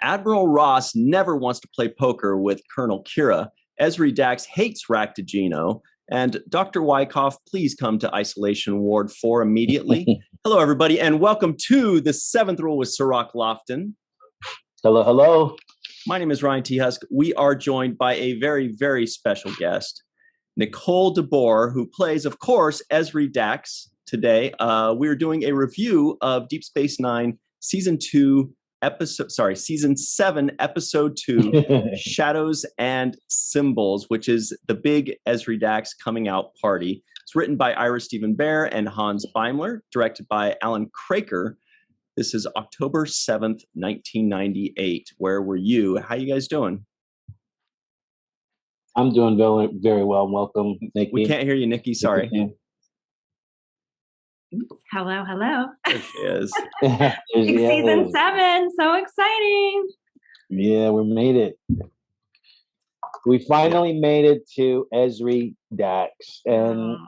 Admiral Ross never wants to play poker with Colonel Kira. Esri Dax hates Ractigino. And Dr. Wyckoff, please come to Isolation Ward 4 immediately. Hello, everybody, and welcome to the 7th Rule with Cirroc Lofton. Hello, hello. My name is Ryan T. Husk. We are joined by a very, very special guest, NICOLE DEBOER, who plays, of course, Esri Dax today. We're doing a review of Deep Space Nine, Season 7, Episode 2, Shadows and Symbols, which is the big Esri Dax coming out party. It's written by Ira Steven Behr and Hans Beimler, directed by Alan Craker. This is October 7th, 1998. Where were you? How you guys doing? I'm doing very, very well. Welcome, Nikki. We can't hear you, Nikki. Sorry. Hello, hello. There she is. Season 7, so exciting. Yeah, we made it. We finally made it to Esri Dax. And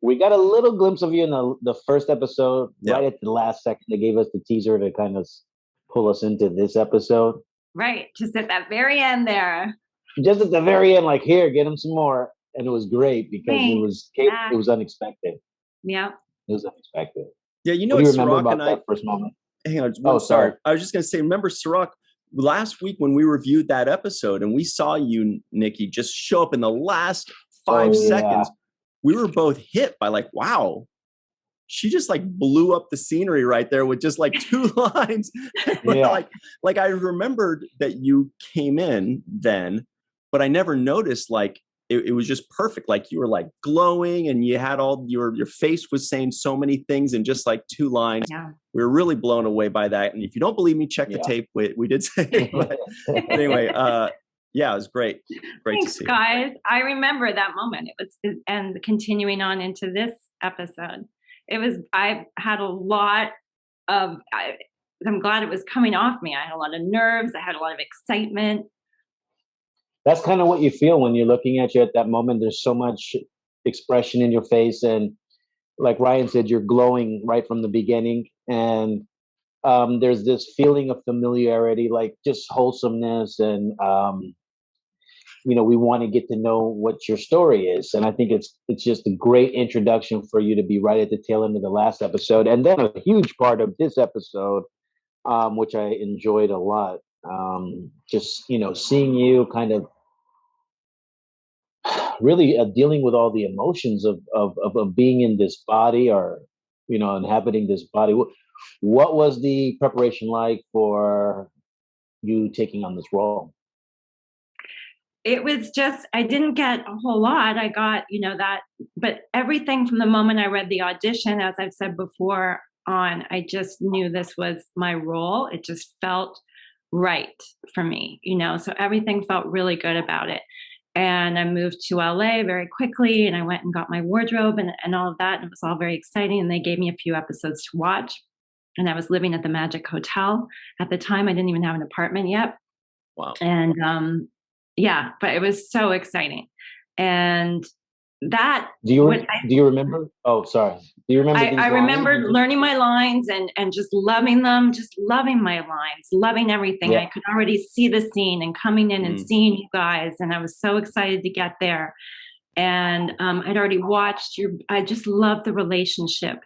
we got a little glimpse of you in the first episode, right at the last second. They gave us the teaser to kind of pull us into this episode. Right, just at that very end there. Just at the very end, like, here, get him some more. And it was great because it was unexpected. Yeah. It was unexpected. Yeah, you know what what do you remember Cirroc about and I... that first moment? Hang on. Sorry. I was just going to say, remember Cirroc, last week when we reviewed that episode and we saw you, Nikki, just show up in the last 5 seconds, we were both hit by like, wow, she just like blew up the scenery right there with just like 2 lines. Like I remembered that you came in then, but I never noticed like it was just perfect. Like you were like glowing and you had all your face was saying so many things in just like 2 lines. Yeah. We were really blown away by that. And if you don't believe me, check the tape. We did say it. But anyway, yeah, it was great. Thanks, to see. Guys. I remember that moment. And continuing on into this episode, I had a lot of, I'm glad it was coming off me. I had a lot of nerves. I had a lot of excitement. That's kind of what you feel when you're looking at you at that moment. There's so much expression in your face. And like Ryan said, you're glowing right from the beginning. And there's this feeling of familiarity, like just wholesomeness. And, we want to get to know what your story is. And I think it's just a great introduction for you to be right at the tail end of the last episode. And then a huge part of this episode, which I enjoyed a lot. Just seeing you kind of really dealing with all the emotions of being in this body, or inhabiting this body. What was the preparation like for you taking on this role? It was just, I didn't get a whole lot. I got that, but everything from the moment I read the audition, as I've said before on, I just knew this was my role. It just felt right for me, so everything felt really good about it. And I moved to LA very quickly, and I went and got my wardrobe and all of that. And it was all very exciting. And they gave me a few episodes to watch. And I was living at the Magic Hotel at the time. I didn't even have an apartment yet. Wow. And but it was so exciting. And that do you remember? Oh, sorry. Do you remember? I remembered learning my lines and just loving them, just loving my lines, loving everything. I could already see the scene and coming in and seeing you guys, and I was so excited to get there. And I'd already watched I just loved the relationship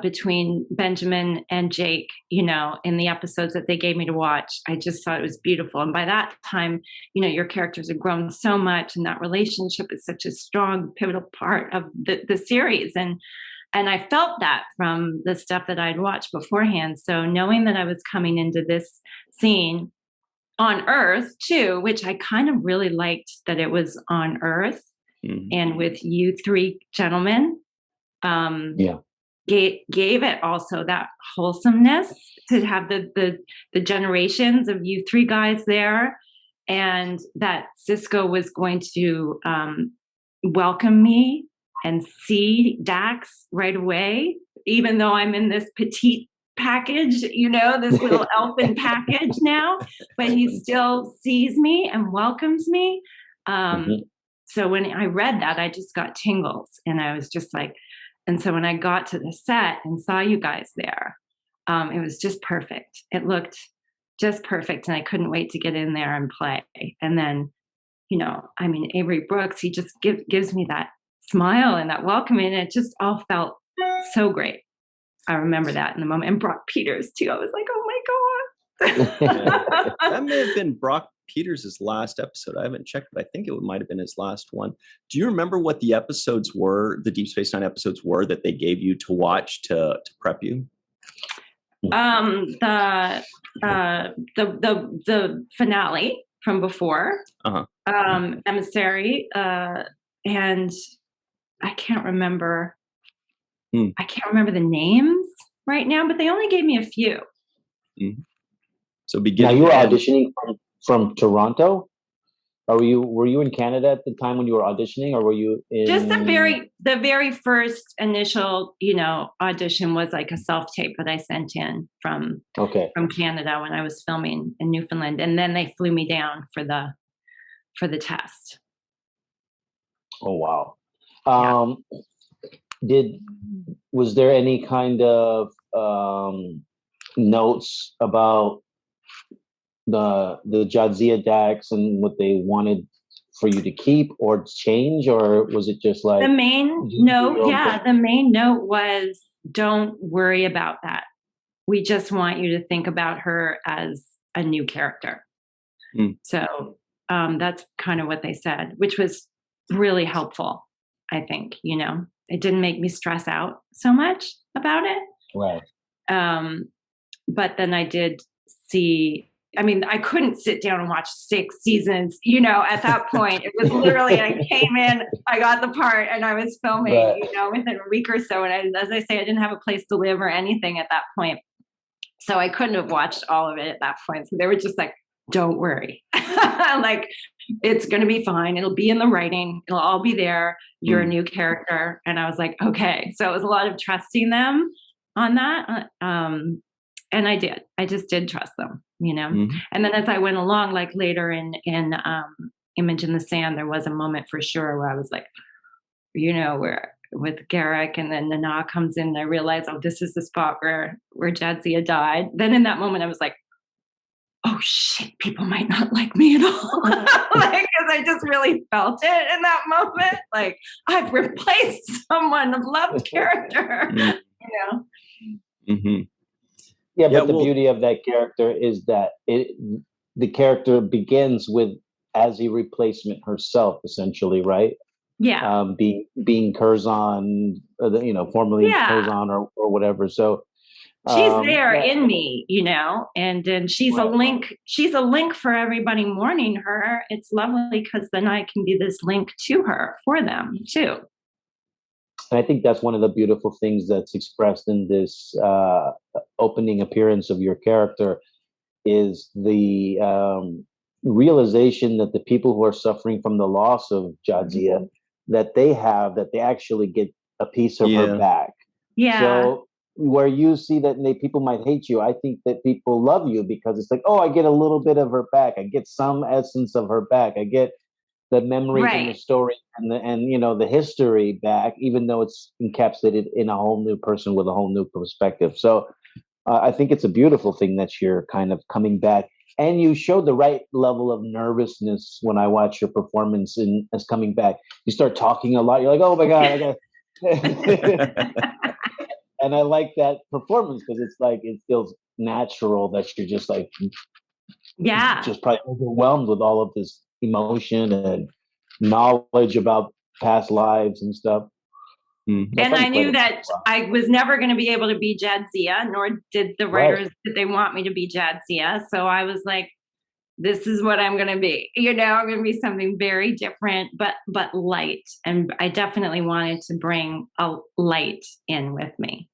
between Benjamin and Jake, in the episodes that they gave me to watch. I just thought it was beautiful. And by that time, your characters have grown so much, and that relationship is such a strong, pivotal part of the series. And I felt that from the stuff that I'd watched beforehand. So knowing that I was coming into this scene on Earth too, which I kind of really liked that it was on Earth and with you 3 gentlemen, gave it also that wholesomeness to have the generations of you 3 guys there, and that Sisko was going to welcome me and see Dax right away, even though I'm in this petite package, this little elfin package now, but he still sees me and welcomes me. So when I read that, I just got tingles, and I was just like, and so when I got to the set and saw you guys there, it was just perfect. It looked just perfect. And I couldn't wait to get in there and play. And then, you know, I mean, Avery Brooks, he just gives me that smile and that welcome, and it just all felt so great. I remember that in the moment. And Brock Peters too. I was like, oh my God. That may have been Brock Peters' last episode. I haven't checked, but I think it might have been his last one. Do you remember what the episodes were, the Deep Space Nine episodes were that they gave you to watch to prep you? The finale from before, Emissary, and I can't remember. I can't remember the names right now, but they only gave me a few. Mm-hmm. So beginning. Now you were auditioning from Toronto, or were you in Canada at the time when you were auditioning, or were you in? Just the very first initial, you know, audition was like a self tape that I sent in from Canada when I was filming in Newfoundland, and then they flew me down for the test. Oh wow! Was there any kind of notes about the Jadzia Dax and what they wanted for you to keep or change, or was it just like the main note? Yeah, the main note was, don't worry about that. We just want you to think about her as a new character. So that's kind of what they said, which was really helpful. I think, you know, it didn't make me stress out so much about it. Right. But then I did see, I mean, I couldn't sit down and watch 6 seasons, you know, at that point. It was literally, I came in, I got the part, and I was filming, you know, within a week or so. And as I say, I didn't have a place to live or anything at that point. So I couldn't have watched all of it at that point. So they were just like, don't worry. Like, it's going to be fine. It'll be in the writing. It'll all be there. You're a new character. And I was like, okay. So it was a lot of trusting them on that. And I did. I just did trust them, you know. And then as I went along, like later in Image in the Sand, there was a moment for sure where I was like, you know, where with Garrick, and then Nana comes in, and I realized, oh, this is the spot where Jadzia died. Then in that moment, I was like, oh shit, people might not like me at all. Like, because I just really felt it in that moment. Like, I've replaced someone, a loved character, you know? Mm-hmm. Yeah, but the beauty of that character is that the character begins with as a replacement herself, essentially, right? Yeah. Being Curzon, you know, formerly Curzon or whatever. So she's there in me, you know, and she's a link. She's a link for everybody mourning her. It's lovely because then I can be this link to her for them too. And I think that's one of the beautiful things that's expressed in this opening appearance of your character is the realization that the people who are suffering from the loss of Jadzia, that they actually get a piece of her back. Yeah. So where you see that people might hate you, I think that people love you because it's like, oh, I get a little bit of her back. I get some essence of her back. I get the memories and the story and you know, the history back, even though it's encapsulated in a whole new person with a whole new perspective. So I think it's a beautiful thing that you're kind of coming back. And you showed the right level of nervousness when I watch your performance as coming back. You start talking a lot. You're like, oh my God, I got. And I like that performance because it's like it feels natural that you're just like, just probably overwhelmed with all of this emotion and knowledge about past lives and stuff. And I knew that I was never going to be able to be Jadzia, nor did the writers that they want me to be Jadzia. So I was like, this is what I'm going to be. You know, I'm going to be something very different, but light. And I definitely wanted to bring a light in with me.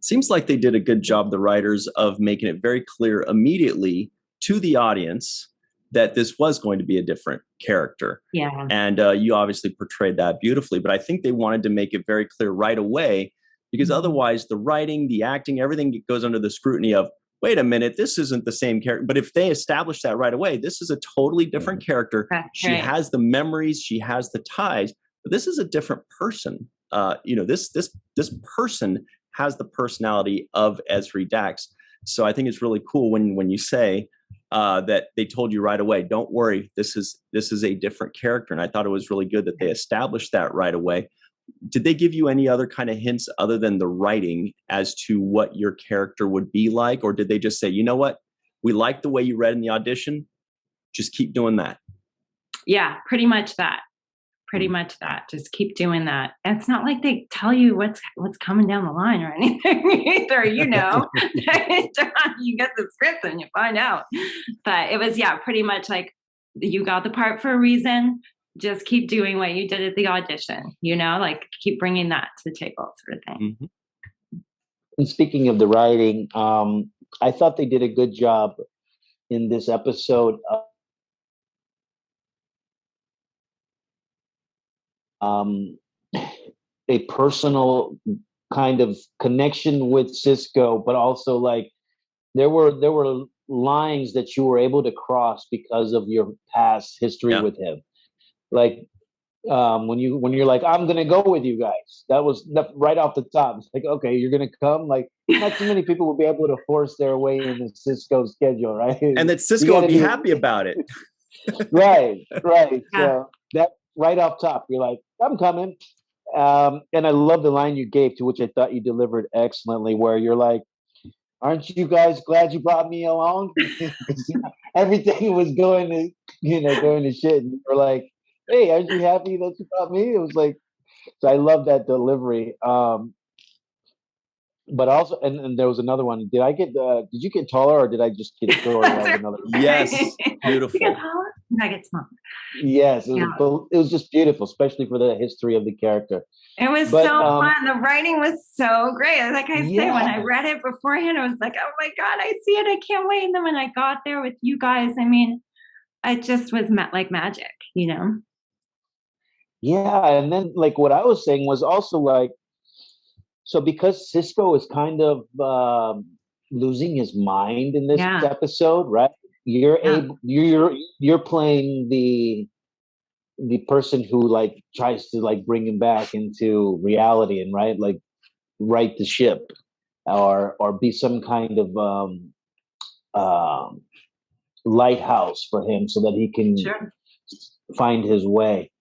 Seems like they did a good job, the writers, of making it very clear immediately to the audience that this was going to be a different character. Yeah. And you obviously portrayed that beautifully, but I think they wanted to make it very clear right away because otherwise the writing, the acting, everything goes under the scrutiny of, wait a minute, this isn't the same character. But if they establish that right away, this is a totally different character. She has the memories, she has the ties, but this is a different person. You know, this person has the personality of Ezri Dax. So I think it's really cool when you say that they told you right away, don't worry, this is a different character. And I thought it was really good that they established that right away. Did they give you any other kind of hints other than the writing as to what your character would be like? Or did they just say, you know what, we like the way you read in the audition, just keep doing that? Yeah, pretty much that. Pretty much that. Just keep doing that. And it's not like they tell you what's coming down the line or anything either, you know. You get the script and you find out. But it was, pretty much like, you got the part for a reason. Just keep doing what you did at the audition, you know, like keep bringing that to the table, sort of thing. Mm-hmm. And speaking of the writing, I thought they did a good job in this episode. A personal kind of connection with Sisko, but also like there were lines that you were able to cross because of your past history with him. Like when you're like, I'm gonna go with you guys. That was right off the top. It's like, okay, you're gonna come. Like, not too many people will be able to force their way into Sisko's schedule, right? And that Sisko would be happy about it. Right. So that right off top, you're like, I'm coming. And I love the line you gave, to which I thought you delivered excellently, where you're like, aren't you guys glad you brought me along? Because everything was going to shit. And you're like, hey, aren't you happy that you brought me? It was like, so I love that delivery. But also, and there was another one. Did you get taller, or did I just get shorter? Another one? Yes, beautiful. You get taller? I get smaller. Yes, it was just beautiful, especially for the history of the character. It was so fun. The writing was so great. Like I say, when I read it beforehand, I was like, oh my God, I see it. I can't wait. And then when I got there with you guys, I mean, it just was like magic, you know? Yeah. And then like what I was saying was also like, so because Sisko is kind of losing his mind in this episode, right? You're playing the person who like tries to like bring him back into reality and right the ship or be some kind of lighthouse for him so that he can find his way.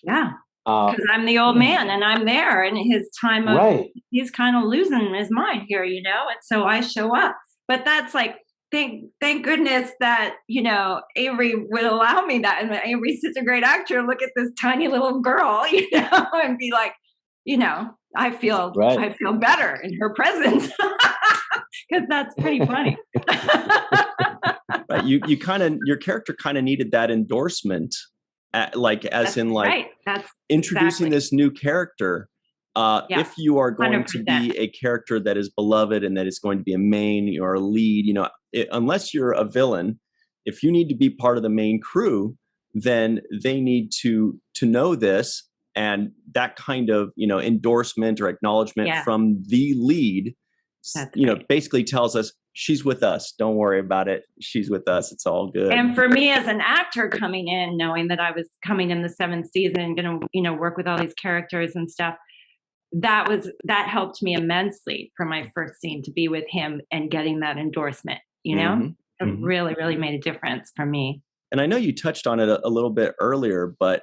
Yeah. Because I'm the old man and I'm there in his time of, he's kind of losing his mind here, you know? And so I show up. But that's like, thank goodness that, you know, Avery would allow me that. And Avery's such a great actor. Look at this tiny little girl, you know, and be like, you know, I feel better in her presence. Because that's pretty funny. Right. Your character kind of needed that endorsement. That's introducing this new character. If you are going 100%. To be a character that is beloved and that is going to be a main or a lead, you know, unless you're a villain, if you need to be part of the main crew, then they need to know this, and that kind of, you know, endorsement or acknowledgement from the lead, basically tells us, she's with us. Don't worry about it. She's with us. It's all good. And for me as an actor coming in, knowing that I was coming in the 7th season, going to, you know, work with all these characters and stuff, that helped me immensely for my first scene to be with him and getting that endorsement, you know, it really, really made a difference for me. And I know you touched on it a little bit earlier, but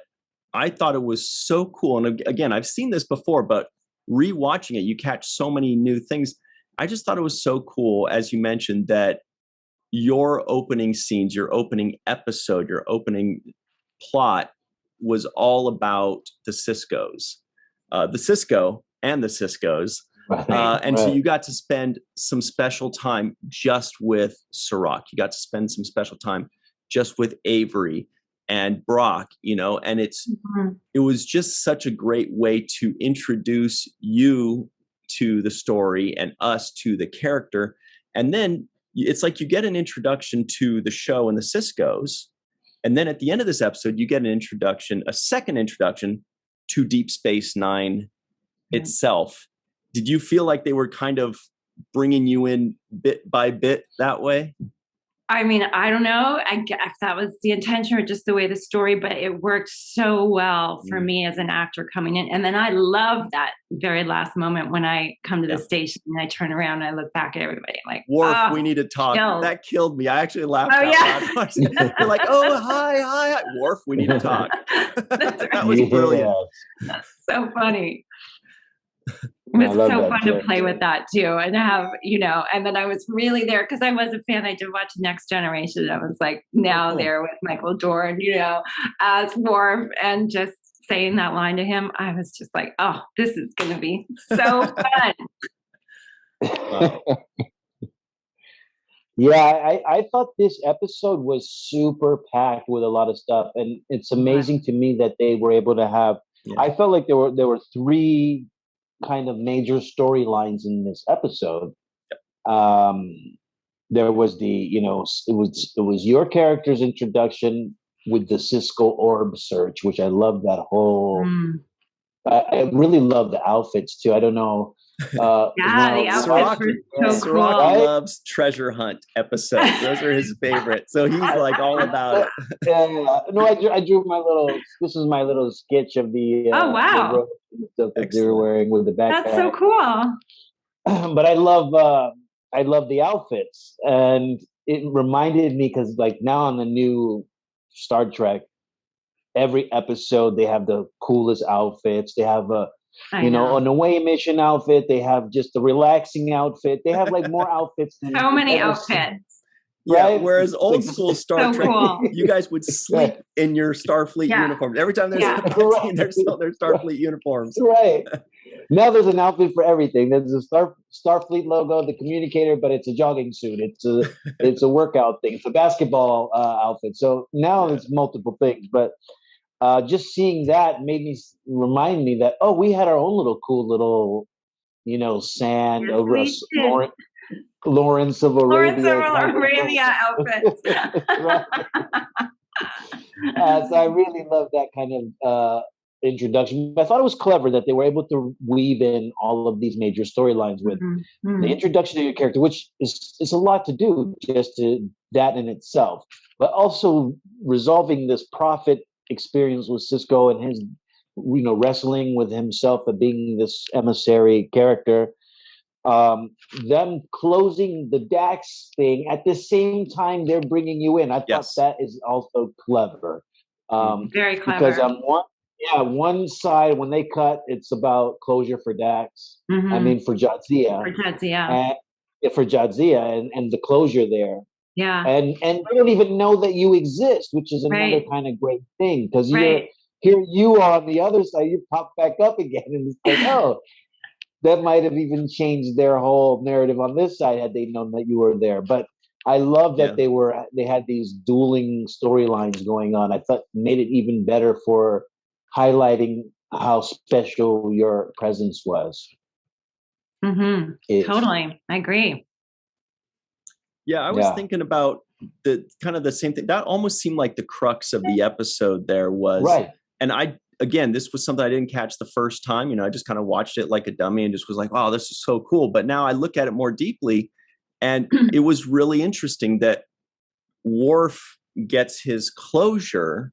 I thought it was so cool. And again, I've seen this before, but rewatching it, you catch so many new things. I just thought it was so cool, as you mentioned, that your opening scenes, your opening episode, your opening plot was all about the Siskos, the Sisko and the Siskos. So you got to spend some special time just with Cirroc. You got to spend some special time just with Avery and Brock, you know, and it was just such a great way to introduce you to the story and us to the character. And then it's like you get an introduction to the show and the Siskos. And then at the end of this episode, you get a second introduction to Deep Space Nine itself. Did you feel like they were kind of bringing you in bit by bit that way? I mean, I don't know if that was the intention or just the way the story, but it worked so well for me as an actor coming in. And then I love that very last moment when I come to the station and I turn around and I look back at everybody like, Worf, we need to talk. Killed. That killed me. I actually laughed out loud. They're like, oh, hi. Worf, we need to talk. That was brilliant. That's so funny. It was so fun to play with that too, and have, and then I was really there because I was a fan. I did watch Next Generation. I was like there with Michael Dorn, as Worf, and just saying that line to him. I was just like, oh, this is going to be so fun. Wow. Yeah, I thought this episode was super packed with a lot of stuff, and it's amazing to me that they were able to have. Yeah. I felt like there were three kind of major storylines in this episode. There was the, it was your character's introduction with the Sisko orb search, which I love that whole. I really love the outfits too. I don't know. The outfits were so cool. Cirroc loves treasure hunt episodes. Those are his favorite. So he's like all about it. No, I drew my little. This is my little sketch of the. Oh wow! The stuff that they were wearing with the backpack. That's so cool. But I love the outfits, and it reminded me because like now on the new Star Trek, every episode they have the coolest outfits. They have an away mission outfit. They have just a relaxing outfit. They have like more outfits than so many outfits. Yeah, right? Whereas old school Star Trek, you guys would sleep in your Starfleet uniforms. Every time there's a scene, there's Starfleet uniforms. Right. Now there's an outfit for everything. There's a Starfleet logo, the communicator, but it's a jogging suit. It's a workout thing. It's a basketball outfit. So now it's multiple things. But just seeing that remind me that, we had our own little cool little, sand over us. Lawrence of Arabia outfits. So I really love that kind of introduction. I thought it was clever that they were able to weave in all of these major storylines with the introduction of your character, which is a lot to do just to that in itself, but also resolving this prophet experience with Sisko and his, wrestling with himself and being this emissary character. Them closing the Dax thing at the same time they're bringing you in. I thought that is also clever. Very clever. Because on one side when they cut, it's about closure for Dax. I mean for Jadzia. For Jadzia and the closure there. Yeah. And they don't even know that you exist, which is another kind of great thing because here you are on the other side. You pop back up again, and it's like, that might have even changed their whole narrative on this side had they known that you were there. But I love that they had these dueling storylines going on. I thought made it even better for highlighting how special your presence was. Totally, I agree. Yeah, I was thinking about the same thing. That almost seemed like the crux of the episode there was. Right. And again, this was something I didn't catch the first time. I just kind of watched it like a dummy and just was like, wow, this is so cool. But now I look at it more deeply and it was really interesting that Worf gets his closure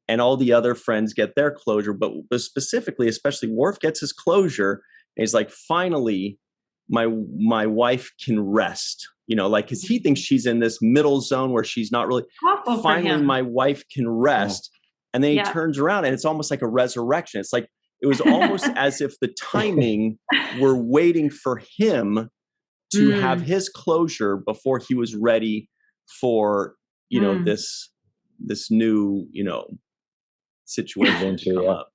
and all the other friends get their closure. But specifically, especially Worf gets his closure and he's like, finally, my wife can rest. Because he thinks she's in this middle zone where she's not really. Finally, my wife can rest. And then he turns around and it's almost like a resurrection. It's like, it was almost as if the timing were waiting for him to have his closure before he was ready for, this new, situation to come up.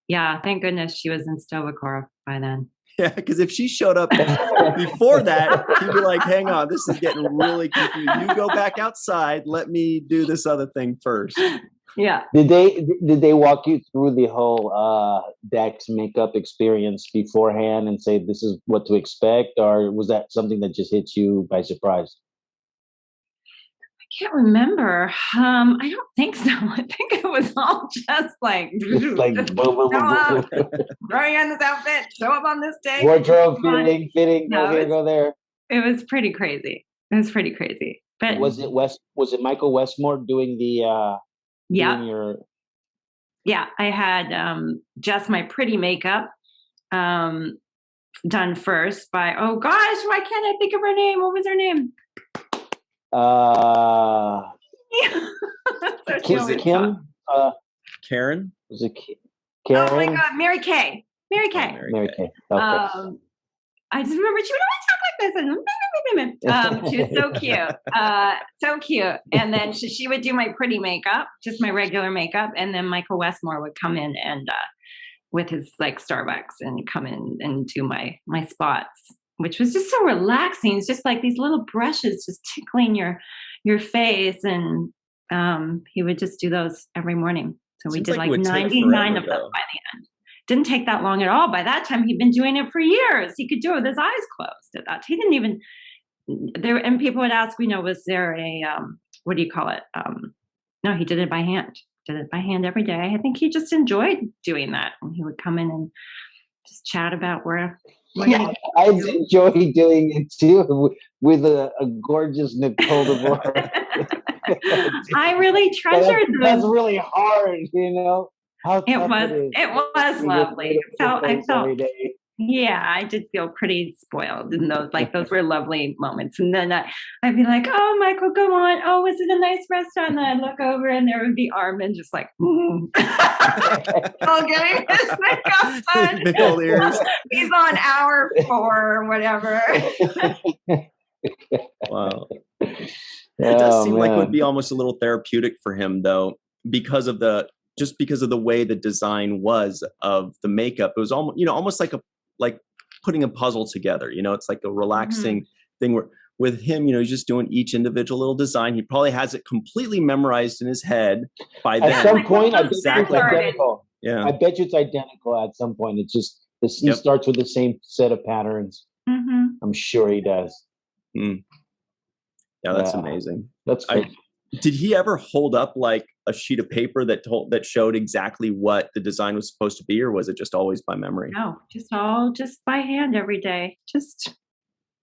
Yeah. Thank goodness she was in Stovacora by then. Yeah, because if she showed up before that, he'd be like, hang on, this is getting really confusing. You go back outside. Let me do this other thing first. Yeah. Did they walk you through the whole Dax makeup experience beforehand and say this is what to expect? Or was that something that just hit you by surprise? I can't remember. I don't think so. I think it was all just like throwing on this outfit, show up on this day. Wardrobe fitting, No, go here, go there. It was pretty crazy. It was pretty crazy. But was it Michael Westmore doing the yeah. doing your Yeah, I had just my pretty makeup done first by, oh gosh, why can't I think of her name? What was her name? Was it Kim? Karen? Was it Karen? Oh my God, Mary Kay. Mary Kay. Mary Kay. Okay. I just remember she would always talk like this. And she was so cute. So cute. And then she would do my pretty makeup, just my regular makeup. And then Michael Westmore would come in and with his like Starbucks and come in and do my spots, which was just so relaxing. It's just like these little brushes just tickling your face. And he would just do those every morning. So we did like 99 of them by the end. Didn't take that long at all. By that time, he'd been doing it for years. He could do it with his eyes closed at that. He didn't even there. And people would ask, was there a what do you call it? No, he did it by hand. Did it by hand every day. I think he just enjoyed doing that. And he would come in and just chat about where. I enjoy doing it too with a gorgeous Nicole DeBoeer. I really treasured them. That's really hard, It was lovely. I felt, yeah, I did feel pretty spoiled in those were lovely moments. And then I'd be like, oh, Michael, go on. Oh, was it a nice restaurant? And I'd look over and there would be Armin just like, all getting his makeup done. He's on hour 4 or whatever. Wow. It does seem like it would be almost a little therapeutic for him, though, because of the way the design was of the makeup. It was almost like putting a puzzle together. It's like a relaxing thing where with him, he's just doing each individual little design. He probably has it completely memorized in his head by then. At some point, I bet it's identical. Yeah, I bet you it's identical at some point. It's just he starts with the same set of patterns. Mm-hmm. I'm sure he does. Mm. Yeah, that's amazing. That's great. Did he ever hold up like a sheet of paper that showed exactly what the design was supposed to be, or was it just always by memory? No, just by hand every day. Just,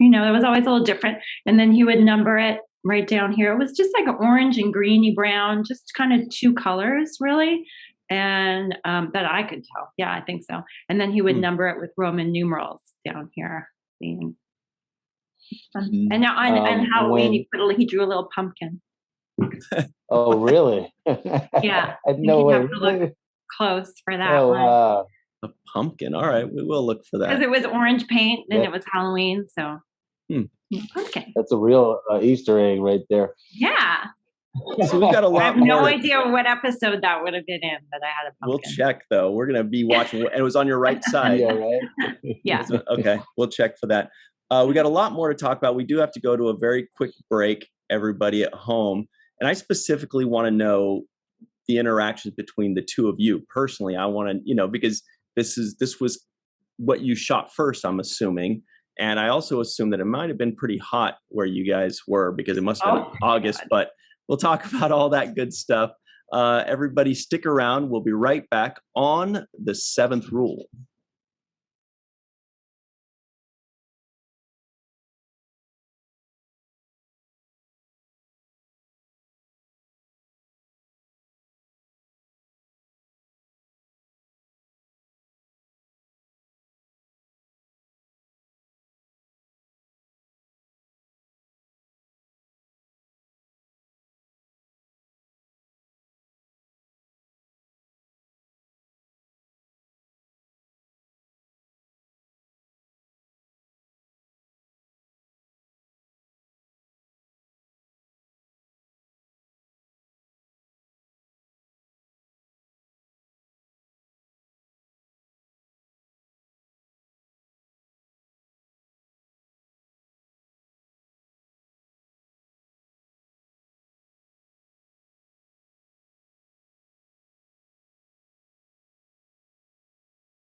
it was always a little different. And then he would number it right down here. It was just like an orange and greeny brown, just kind of 2 colors really. And that I could tell. Yeah, I think so. And then he would number it with Roman numerals down here. And now on Halloween, he drew a little pumpkin. Oh, really? Yeah. I know. Have to look close for that one. A pumpkin. All right, we will look for that. Because it was orange paint and it was Halloween, so pumpkin. That's a real Easter egg right there. Yeah. So we've got a lot. I have no idea what episode that would have been in, but I had a pumpkin. We'll check though. We're gonna be watching, and it was on your right side. Yeah, right. Yeah. So, okay, we'll check for that. We got a lot more to talk about. We do have to go to a very quick break, everybody at home. And I specifically want to know the interactions between the two of you. Personally, I want to, because this was what you shot first, I'm assuming. And I also assume that it might have been pretty hot where you guys were, because it must have been August, but we'll talk about all that good stuff. Everybody stick around. We'll be right back on the 7th Rule.